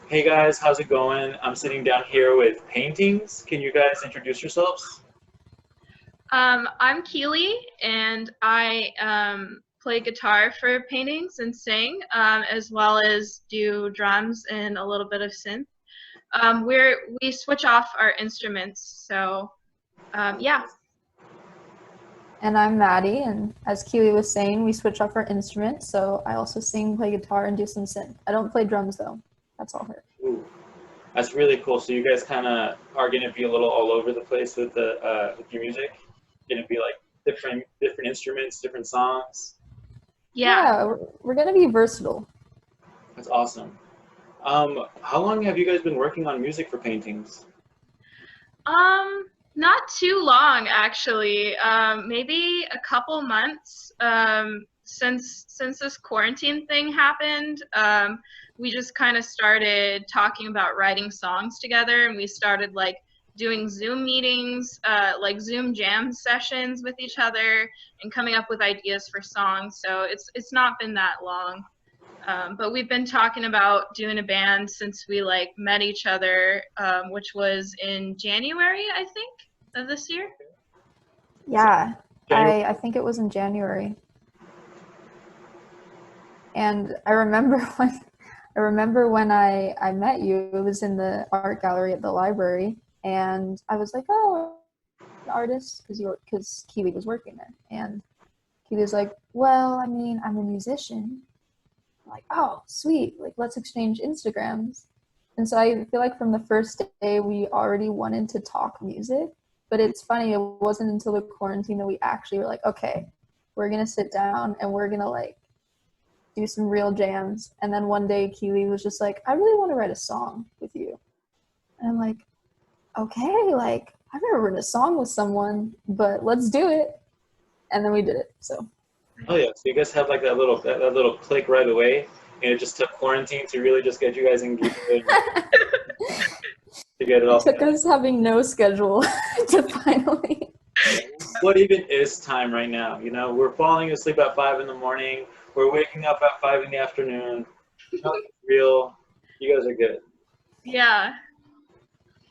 Hey guys, how's it going? I'm sitting down here with paintings. Can you guys introduce yourselves? I'm Keeley, and I play guitar for paintings and sing, as well as do drums and a little bit of synth. We switch off our instruments, so yeah. And I'm Maddie, and as Keely was saying, we switch off our instruments, so I also sing, play guitar, and do some synth. I don't play drums though. That's all her. Ooh, that's really cool. So you guys kind of are going to be a little all over the place with the with your music. Going to be like different instruments, different songs. Yeah. Yeah, we're gonna be versatile. That's awesome. How long have you guys been working on music for paintings? Not too long actually. Maybe a couple months. Since this quarantine thing happened, we just kind of started talking about writing songs together, and we started like doing Zoom meetings, like Zoom jam sessions with each other, and coming up with ideas for songs. So it's not been that long. But we've been talking about doing a band since we like met each other, which was in January, I think, of this year. Yeah, January. I think it was in January, and I remember when I met you. It was in the art gallery at the library, and I was like, oh, an artist, because Keely was working there, and Keely was like, well, I mean, I'm a musician. Like, oh, sweet, like let's exchange Instagrams. And so I feel like from the first day we already wanted to talk music. But it's funny, it wasn't until the quarantine that we actually were like, okay, we're gonna sit down and we're gonna like do some real jams. And then one day Keely was just like, I really want to write a song with you. And I'm like, okay, like I've never written a song with someone, but let's do it. And then we did it. So Oh yeah, so you guys have like that little click right away, and it just took quarantine to really just get you guys engaged to get it it all took started. us having no schedule to finally. What even is time right now? You know, we're falling asleep at 5 in the morning. We're waking up at 5 in the afternoon. Nothing's real. You guys are good. Yeah.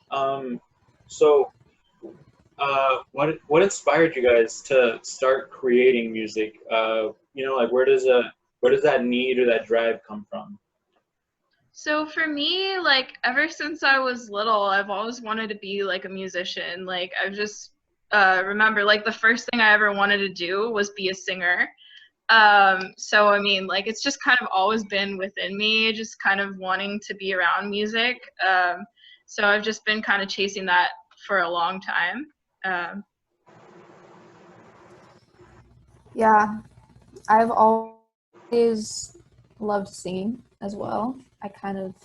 Um, so, what inspired you guys to start creating music? Like where does that need or that drive come from? So for me, like ever since I was little, I've always wanted to be like a musician. Like I just remember like the first thing I ever wanted to do was be a singer. So I mean, like it's just kind of always been within me, just kind of wanting to be around music. So I've just been kind of chasing that for a long time. Um, Yeah, I've always loved singing as well. I kind of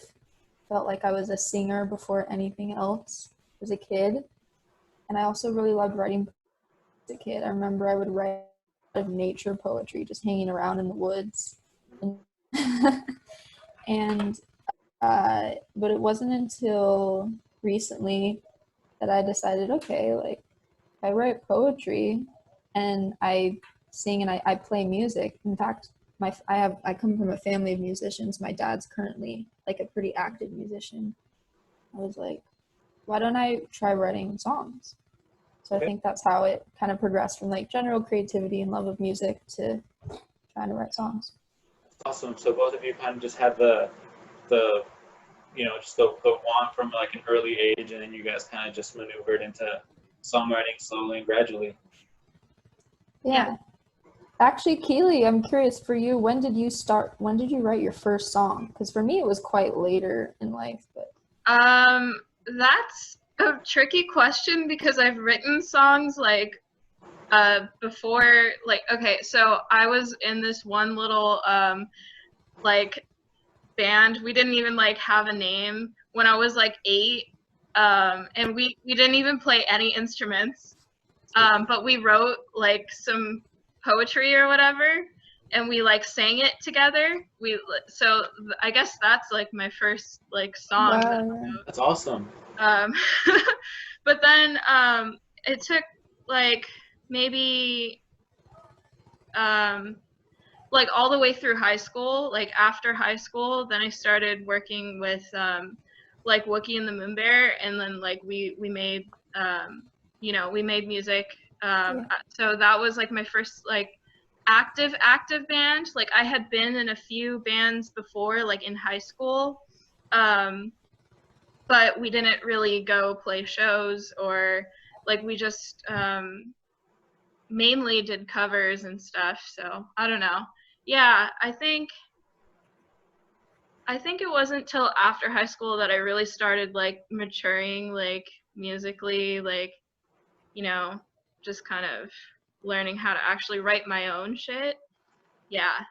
felt like I was a singer before anything else as a kid. And I also really loved writing as a kid. I remember I would write nature poetry just hanging around in the woods. And, and but it wasn't until recently that I decided, okay, like I write poetry and I sing and I play music. In fact, I come from a family of musicians. My dad's currently like a pretty active musician. I was like, why don't I try writing songs? So I Okay, think that's how it kind of progressed from like general creativity and love of music to trying to write songs. awesome. So both of you kind of just had the just the want from like an early age, and then you guys kind of just maneuvered into songwriting slowly and gradually. yeah. Yeah. Actually, Keely, I'm curious for you, when did you write your first song? Because for me, it was quite later in life, but That's a tricky question because I've written songs like before, like okay, so I was in this one little like band. We didn't even like have a name when I was like 8. And we didn't even play any instruments. But we wrote like some poetry or whatever, and we like sang it together. I guess that's like my first like song that wow. That's awesome. um, but then it took like maybe um, like all the way through high school. Like after high school, then I started working with like Wookie and the Moon Bear, and then like we made you know, we made music. So that was like my first like active band. Like I had been in a few bands before, like in high school, but we didn't really go play shows, or like we just mainly did covers and stuff. So I don't know. Yeah, I think it wasn't till after high school that I really started like maturing, like musically, like, you know, just kind of learning how to actually write my own shit. Yeah.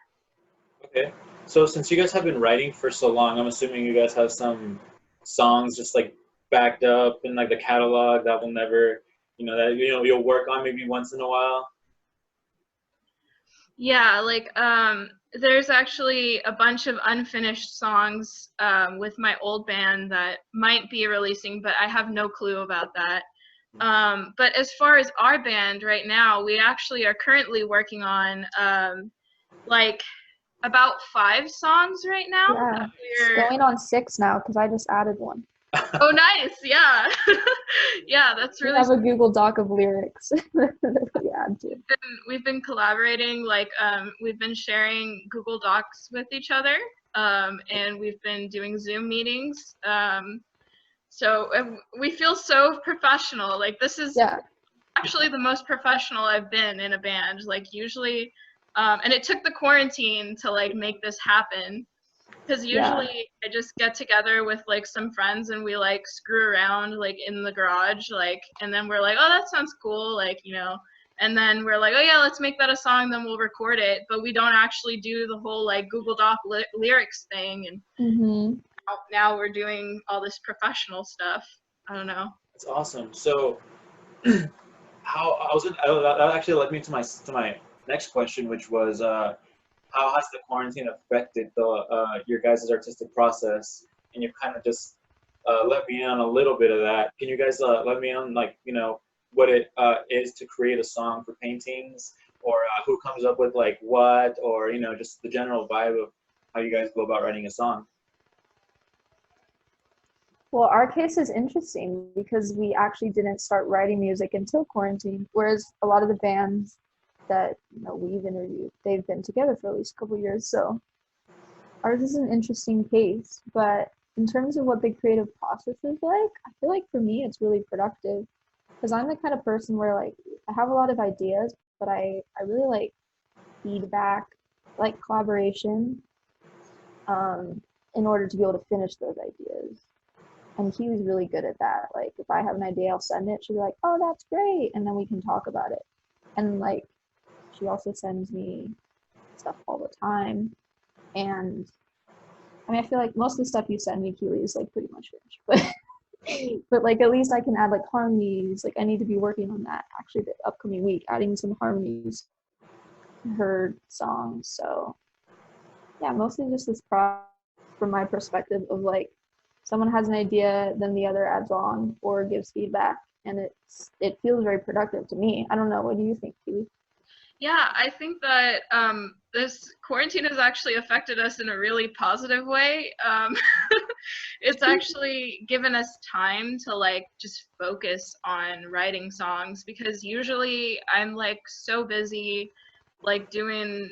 Okay. So since you guys have been writing for so long, I'm assuming you guys have some songs just like backed up in like the catalog that will never, that you'll work on maybe once in a while. Yeah, like there's actually a bunch of unfinished songs with my old band that might be releasing, but I have no clue about that. But as far as our band right now, we actually are currently working on like about 5 songs right now. Yeah, it's going on 6 now because I just added one. Oh, nice! Yeah, yeah, that's really. We have a Google Doc of lyrics. We've been collaborating. Like, we've been sharing Google Docs with each other, and we've been doing Zoom meetings. So we feel so professional. Like, this is actually the most professional I've been in a band. Like, usually, and it took the quarantine to like make this happen. Because usually I just get together with like some friends and we like screw around like in the garage, like, and then we're like, oh, that sounds cool, like, and then we're like, oh yeah, let's make that a song, then we'll record it. But we don't actually do the whole like Google Doc lyrics thing. And now we're doing all this professional stuff. I don't know. That's awesome. So that actually led me to my next question, which was, how has the quarantine affected your guys' artistic process? And you've kind of just let me in on a little bit of that. Can you guys let me on, like, what it is to create a song for paintings, or who comes up with like what, or just the general vibe of how you guys go about writing a song? Well, our case is interesting because we actually didn't start writing music until quarantine, whereas a lot of the bands that we've interviewed, they've been together for at least a couple years. So ours is an interesting case. But in terms of what the creative process is like, I feel like for me it's really productive because I'm the kind of person where like I have a lot of ideas, but I really like feedback, like collaboration, in order to be able to finish those ideas. And he was really good at that. Like if I have an idea, I'll send it. She'll be like, oh, that's great, and then we can talk about it. And like she also sends me stuff all the time. And I mean, I feel like most of the stuff you send me, Keeley, is like pretty much finished. But like at least I can add like harmonies. Like I need to be working on that actually the upcoming week, adding some harmonies to her songs. So yeah, mostly just this process from my perspective of like someone has an idea, then the other adds on or gives feedback, and it feels very productive to me. I don't know. What do you think, Keeley? Yeah, I think that this quarantine has actually affected us in a really positive way. It's actually given us time to like just focus on writing songs, because usually I'm like so busy like doing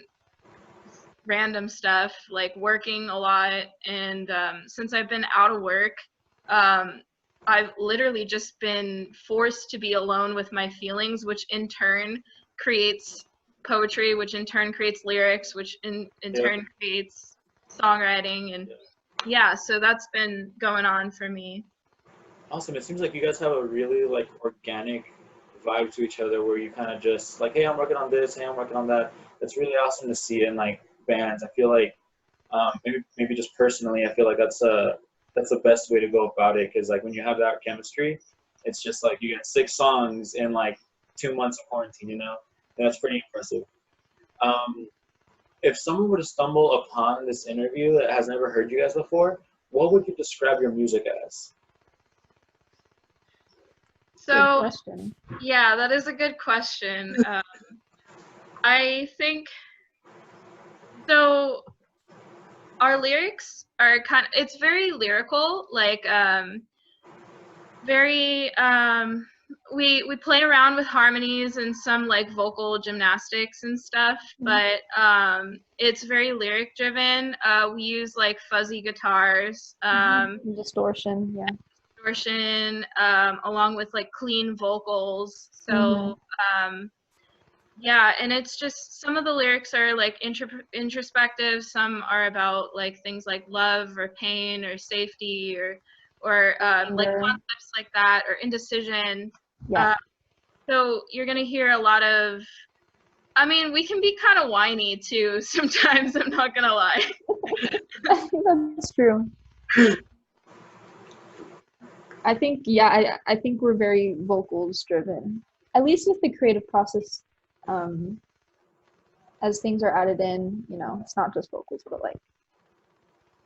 random stuff, like working a lot, and since I've been out of work, I've literally just been forced to be alone with my feelings, which in turn creates poetry, which in turn creates lyrics, which in turn creates songwriting. And yeah, so that's been going on for me. Awesome. It seems like you guys have a really like organic vibe to each other, where you kind of just like, hey, I'm working on this, hey, I'm working on that. That's really awesome to see in like bands. I feel like maybe just personally, I feel like that's the best way to go about it, because like when you have that chemistry, it's just like you get 6 songs in like 2 months of quarantine, and that's pretty impressive. If someone were to stumble upon this interview that has never heard you guys before, what would you describe your music as? So yeah, that is a good question. I think So our lyrics are it's very lyrical, like very we play around with harmonies and some like vocal gymnastics and stuff, but it's very lyric driven. We use like fuzzy guitars, distortion, yeah. distortion, along with like clean vocals. So yeah, and it's just some of the lyrics are like introspective, some are about like things like love or pain or safety or like concepts like that, or indecision. Yeah. So you're gonna hear a lot of, I mean, we can be kind of whiny too sometimes, I'm not gonna lie. I think that's true. I think, yeah, I think we're very vocals driven, at least with the creative process. As things are added in, you know, it's not just vocals, but like,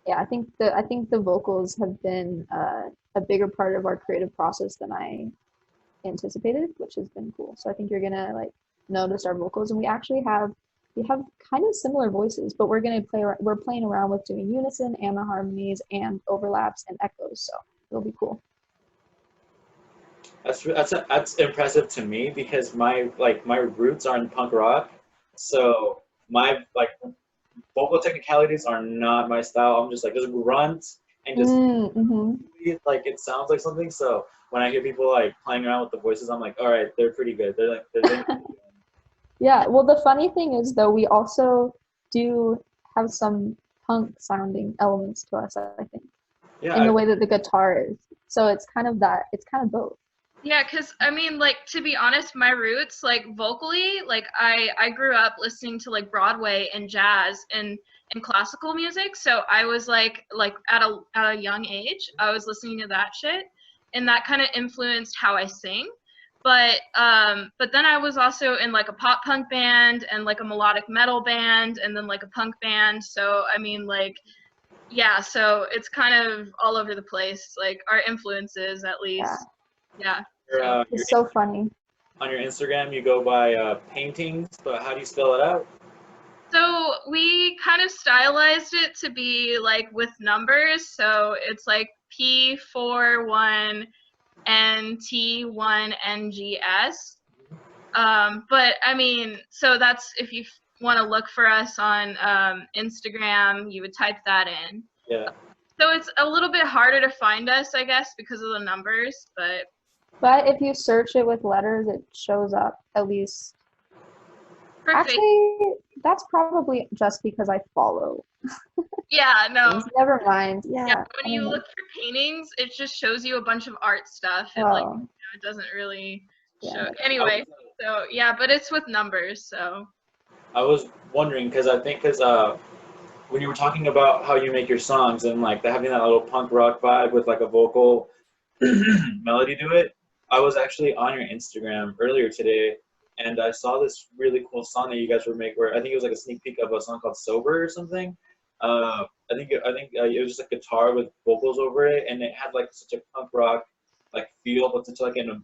yeah, I think the vocals have been a bigger part of our creative process than I anticipated, which has been cool. So I think you're gonna like notice our vocals, and we have kind of similar voices, but we're playing around with doing unison and the harmonies and overlaps and echoes, so it'll be cool. That's impressive to me, because my roots are in punk rock, so my like vocal technicalities are not my style. I'm just grunt and just like it sounds like something. So when I hear people like playing around with the voices, I'm like, all right, they're pretty good. They're pretty good. Yeah, well, the funny thing is though, we also do have some punk sounding elements to us, I think. Yeah, in the way that the guitar is. So it's kind of both. Yeah, because I mean, like, to be honest, my roots, like, vocally, like, I grew up listening to like Broadway and jazz and classical music, so I was like at a young age, I was listening to that shit, and that kind of influenced how I sing. But then I was also in like a pop punk band and like a melodic metal band and then like a punk band. So I mean, like, yeah, so it's kind of all over the place, like our influences at least. Yeah. It's so funny. On your Instagram, you go by paintings, but how do you spell it out? So we kind of stylized it to be like with numbers. So it's like P41NT1NGS. But I mean, so that's, if you want to look for us on Instagram, you would type that in. Yeah. So it's a little bit harder to find us, I guess, because of the numbers, But if you search it with letters, it shows up at least. Perfect. Actually, that's probably just because I follow. Yeah, no. Never mind. Yeah. When you look for paintings, it just shows you a bunch of art stuff. And like, you know, it doesn't really show. Anyway, so yeah, but it's with numbers, so. I was wondering, because when you were talking about how you make your songs and like having that little punk rock vibe with like a vocal melody to it, I was actually on your Instagram earlier today, and I saw this really cool song that you guys were making, where I think it was like a sneak peek of a song called "Sober" or something. I think it was just a guitar with vocals over it, and it had like such a punk rock like feel, but such like a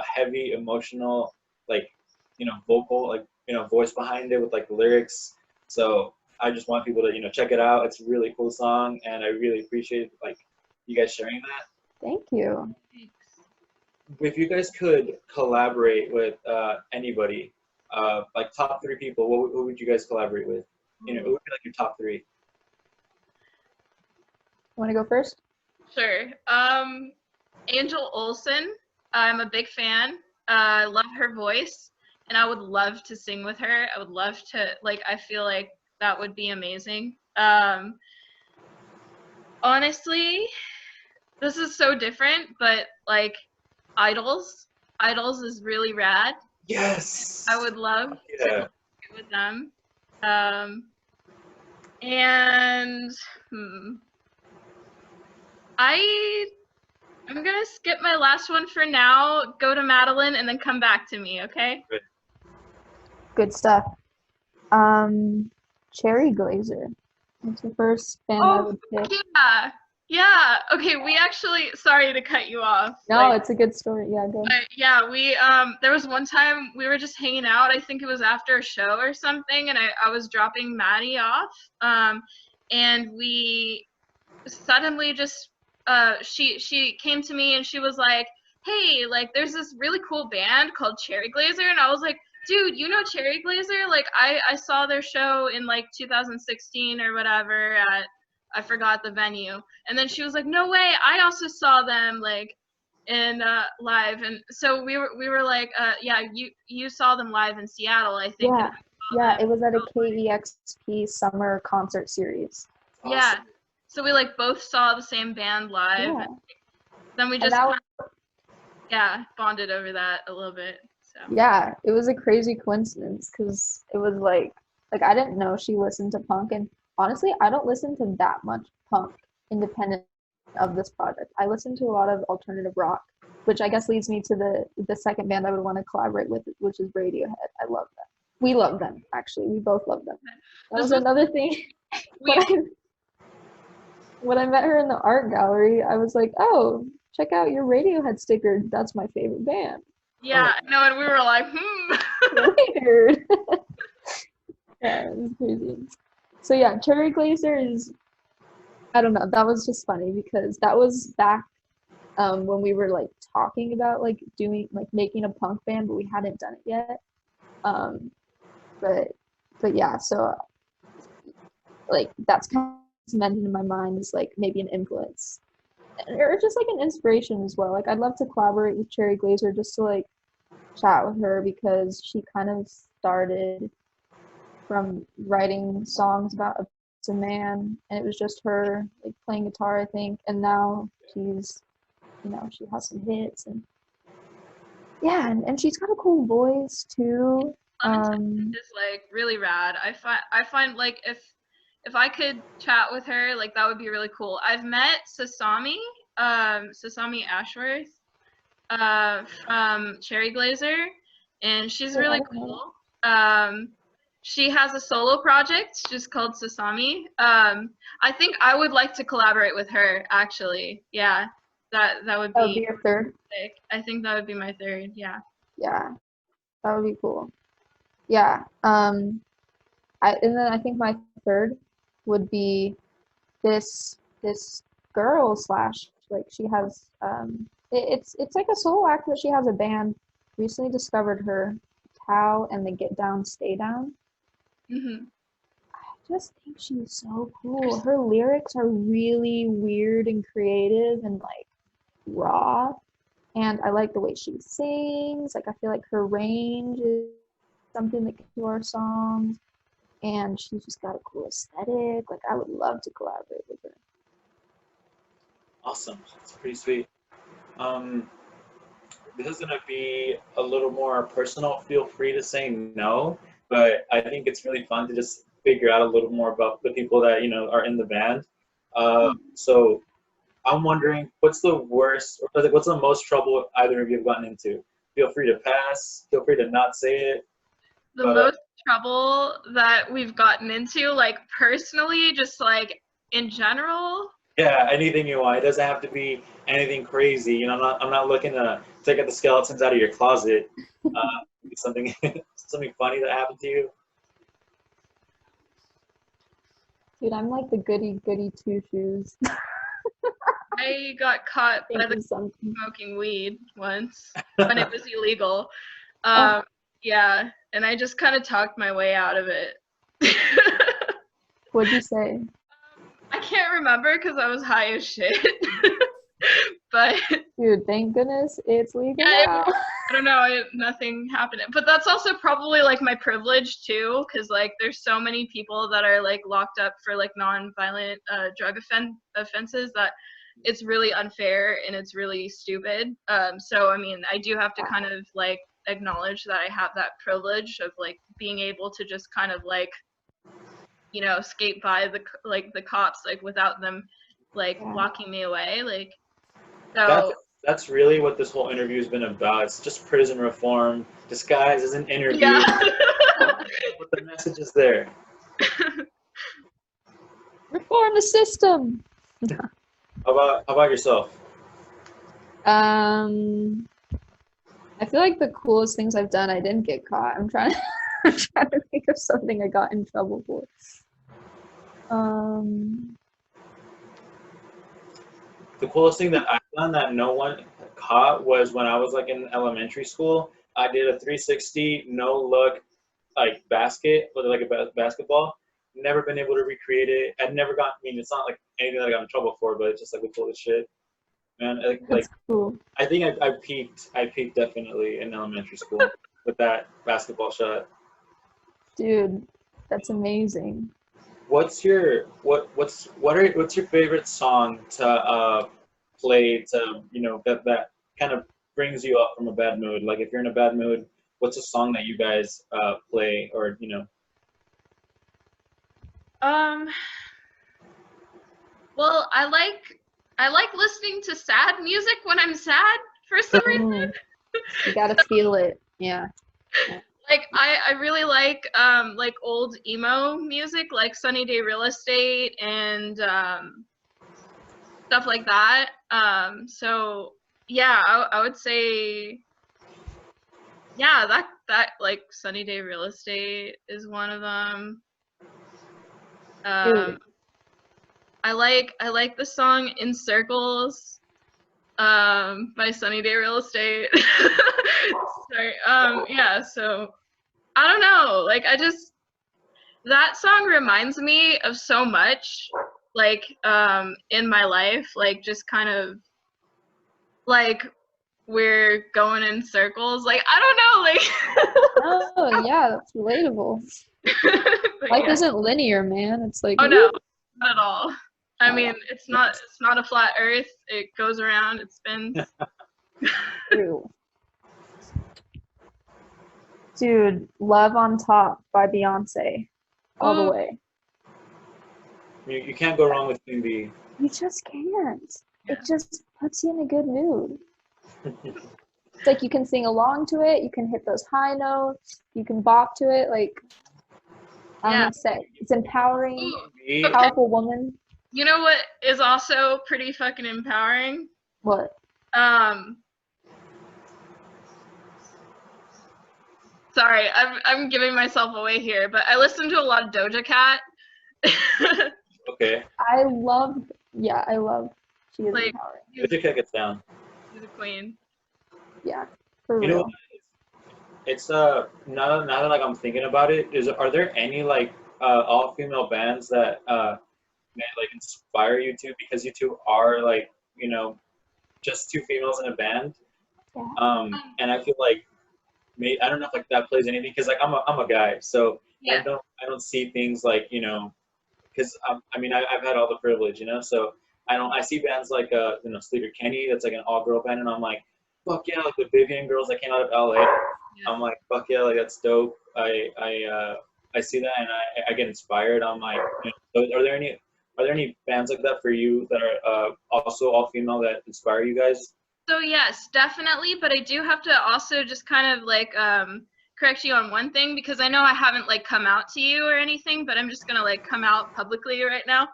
heavy emotional vocal voice behind it with like lyrics. So I just want people to check it out. It's a really cool song, and I really appreciate like you guys sharing that. Thank you. If you guys could collaborate with anybody, like top 3 people, who would you guys collaborate with? Who would be like your top 3? Want to go first? Sure. Angel Olsen. I'm a big fan. I love her voice, and I would love to sing with her. I would love to, like, I feel like that would be amazing. Honestly, this is so different, but like Idols is really rad. Yes. I would love to play with them. And I'm gonna skip my last one for now, go to Madalyn, and then come back to me, okay? Good stuff. Cherry Glazer. That's the first band I would pick. Yeah. Yeah. Okay. We actually, sorry to cut you off. No, it's a good story. Yeah, go. But yeah, we there was one time we were just hanging out. I think it was after a show or something, and I was dropping Maddie off. And we suddenly just she came to me and she was like, "Hey, like there's this really cool band called Cherry Glazer," and I was like, "Dude, you know Cherry Glazer? Like I saw their show in like 2016 or whatever at I forgot the venue." And then she was like, "No way, I also saw them like in live." And so we were like, "Yeah, you saw them live in Seattle, I think." Yeah, And yeah, it was at a KEXP summer concert series. yeah. Awesome. So we like both saw the same band live. Yeah. And then we And just that kind of, yeah, bonded over that a little bit. So Yeah, it was a crazy coincidence because it was like I didn't know she listened to punk, and honestly, I don't listen to that much punk independent of this project. I listen to a lot of alternative rock, which I guess leads me to the second band I would want to collaborate with, which is Radiohead. I love them. We love them, actually. We both love them. That was another thing. When I met her in the art gallery, I was like, "Oh, check out your Radiohead sticker. That's my favorite band." yeah, no, and we were like, Weird. Yeah, it was crazy. So yeah, Cherry Glazer is, I don't know, that was just funny because that was back when we were like talking about like doing like making a punk band, but we hadn't done it yet. Um, but yeah, so like that's kind of cemented in my mind as like maybe an influence or just like an inspiration as well. Like I'd love to collaborate with Cherry Glazer just to like chat with her because she kind of started from writing songs about a man, and it was just her like playing guitar, I think, and now she's, you know, she has some hits, and yeah, and she's got a cool voice too. is like really rad. I find like if I could chat with her, like that would be really cool. I've met Sasami Ashworth, from Cherry Glazer, and she's really cool. She has a solo project just called Sasami. I think I would like to collaborate with her actually. Yeah, that would That would be be your third. sick. I think that would be my third. Yeah. Yeah, that would be cool. Yeah. And then I think my third would be this girl slash like she has it's like a solo act, but she has a band. Recently discovered her, Tao and the Get Down Stay Down. Mhm. I just think she's so cool. Her lyrics are really weird and creative and like raw, and I like the way she sings. Like I feel like her range is something that can do our songs, and she's just got a cool aesthetic. Like I would love to collaborate with her. Awesome. That's pretty sweet. This is going to be a little more personal. Feel free to say no, but I think it's really fun to just figure out a little more about the people that, you know, are in the band. So I'm wondering, what's the worst, or like, what's the most trouble either of you have gotten into? Feel free to pass. Feel free to not say it. The most trouble that we've gotten into, like personally, just like in general. Yeah, anything you want. It doesn't have to be anything crazy. You know, I'm not looking to take out the skeletons out of your closet. Something something funny that happened to you. Dude, I'm like the goody two shoes. I got caught by the smoking weed once when it was illegal. Yeah, and I just kind of talked my way out of it. What'd you say? I can't remember because I was high as shit. But dude, thank goodness it's legal now. I don't know, nothing happened. But that's also probably like my privilege too, because like there's so many people that are like locked up for like non-violent drug offenses that it's really unfair and it's really stupid. So I mean, I do have to kind of like acknowledge that I have that privilege of like being able to just kind of like, you know, skate by the cops like without them like locking me away. Like, so that's really what this whole interview has been about. It's just prison reform disguised as an interview. Yeah. But the message is there. Reform the system. How about yourself? I feel like the coolest things I've done, I didn't get caught. I'm trying I'm trying to think of something I got in trouble for. The coolest thing that I've done that no one caught was when I was like in elementary school. I did a 360 no look like basket with like a basketball. Never been able to recreate it. I'd never got. I mean, it's not like anything that I got in trouble for, but it's just like the coolest shit, man. Like That's cool. I think I peaked. I peaked definitely in elementary school with that basketball shot. Dude, that's amazing. What's your what's your favorite song to play to that kind of brings you up from a bad mood? Like if you're in a bad mood, what's a song that you guys play or Well, I like listening to sad music when I'm sad for some reason. You gotta feel it. Yeah. Like I really like old emo music like Sunny Day Real Estate and stuff like that. So yeah, I would say yeah, that like Sunny Day Real Estate is one of them. I like the song In Circles by Sunny Day Real Estate. Sorry. Yeah, so I don't know. Like that song reminds me of so much like in my life, like just kind of like we're going in circles. Like I don't know, like Oh yeah, that's relatable. Life isn't linear, man. It's like oh no, not at all. I mean, it's not a flat earth. It goes around, it spins. True. Dude, Love on Top by Beyonce. All the way. You can't go wrong with Queen Bee. You just can't. It just puts you in a good mood. It's like you can sing along to it, you can hit those high notes, you can bop to it, like I don't know what to say. It's empowering. Ooh, okay. Powerful woman. You know what is also pretty fucking empowering? What? Sorry, I'm giving myself away here, but I listen to a lot of Doja Cat. Okay. I love. She is like, empowering. Doja Cat gets down. She's a queen. Yeah, for real. Know, it's now that like I'm thinking about it, are there any like all female bands that like inspire you to, because you two are like just two females in a band? Yeah. And I feel like I don't know if like that plays anything, because like I'm a guy, so yeah. I don't see things like because I mean I've had all the privilege, so I see bands like Sleater Kenny, that's like an all girl band, and I'm like, fuck yeah, like the Vivian girls that came out of LA. Yeah. I'm like, fuck yeah, like that's dope. I see that and I get inspired. I'm like, so are there any bands like that for you that are also all female that inspire you guys? So yes, definitely, but I do have to also just kind of like correct you on one thing, because I know I haven't like come out to you or anything, but I'm just gonna like come out publicly right now.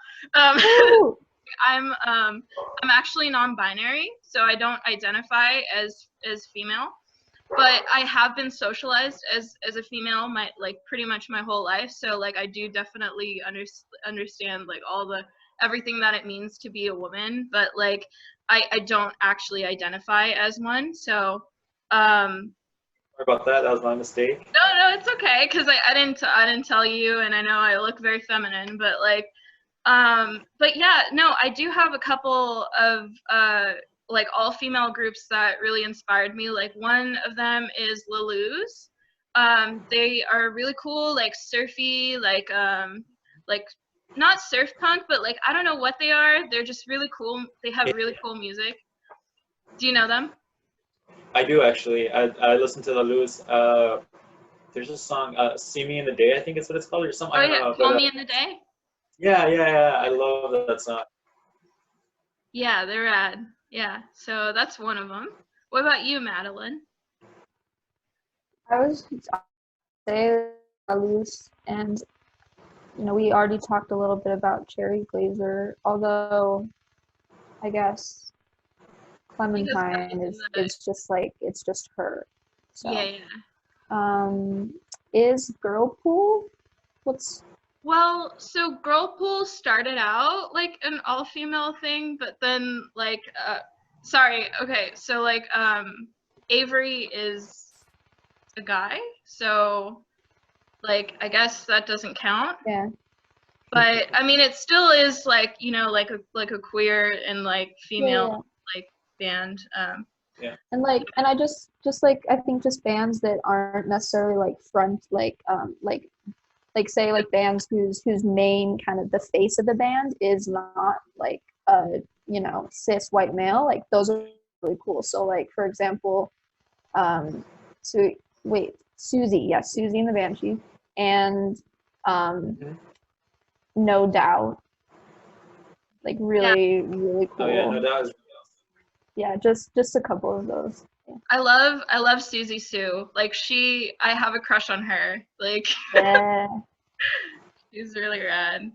I'm actually non-binary, so I don't identify as female, but I have been socialized as a female pretty much my whole life. So like I do definitely understand like everything that it means to be a woman, but like I don't actually identify as one. So sorry about that. That was my mistake. No, it's okay, because I didn't tell you, and I know I look very feminine, but like but yeah, no, I do have a couple of like all female groups that really inspired me. Like one of them is Lalouz. They are really cool, like surfy, like not surf punk, but like I don't know what they are. They're just really cool. They have really cool music. Do you know them? I do actually. I listen to Lalouz. There's a song, "See Me in the Day," I think it's what it's called, or something. Oh yeah, Call Me in the Day. Yeah. I love that song. Yeah, they're rad. Yeah, so that's one of them. What about you, Madalyn? I was say Lalouz, and we already talked a little bit about Cherry Glazer, although I guess Clementine is just like, it's just her. So Yeah. Is Girlpool, Well, so Girlpool started out like an all-female thing, but then like sorry, okay, so like Avery is a guy, so like I guess that doesn't count. Yeah. But I mean, it still is like, you know, like a queer and like female like band. Yeah. And like, and I just like, I think just bands that aren't necessarily like front, like say like bands whose main kind of the face of the band is not like you know, cis white male, like those are really cool. So like, for example, Susie and the Banshee, and No Doubt, like really really cool. Oh yeah, No Doubt is. Yeah, just a couple of those. Yeah. I love Susie Sue. Like I have a crush on her. Like Yeah. she's really rad.